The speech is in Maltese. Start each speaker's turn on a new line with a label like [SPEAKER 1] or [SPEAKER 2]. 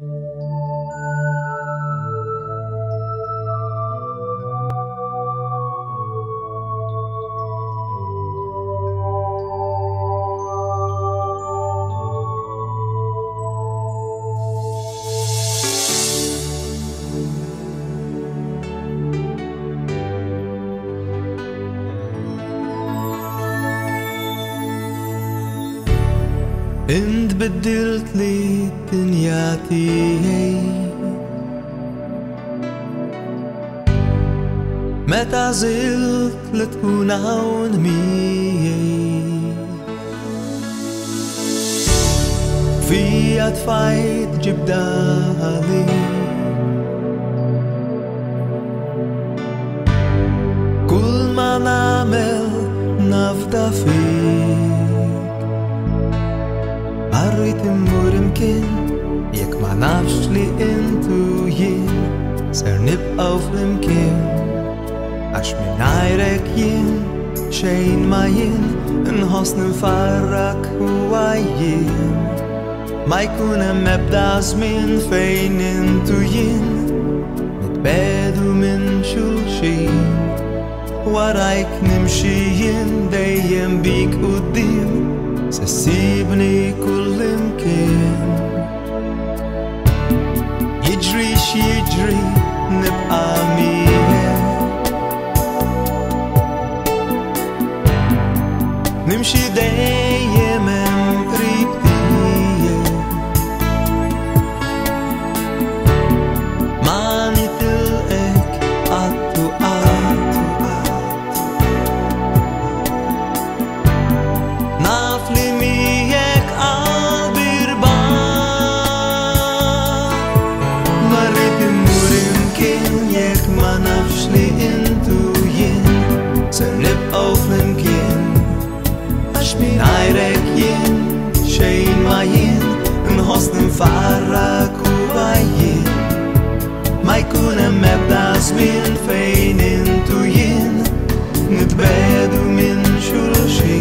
[SPEAKER 1] انت بدلت لي دنياتي متى زلت لتكون عون مية في أدفعت جبدالي كل ما نعمل نفضى فيك قريت امور يمكن ياك ما نعرفش لي انتو ين صار نبقى فلمكن عش من عيرك ين شين ما ين نحس نفرق هو ين ما يكون مبدأ زمن فين انتو ين نتبادو من شو شي ورايك نمشي ين دايم بيك قدام سيبني كل يمكن يجريش يجري نبقى مية نمشي دايما قريب ليا ما نتلقاك عطو من عيرك ين شين ما ين نحس نفرق وباين ما يكون مبدأ زمن فين انتو ين نتبادو من شو شي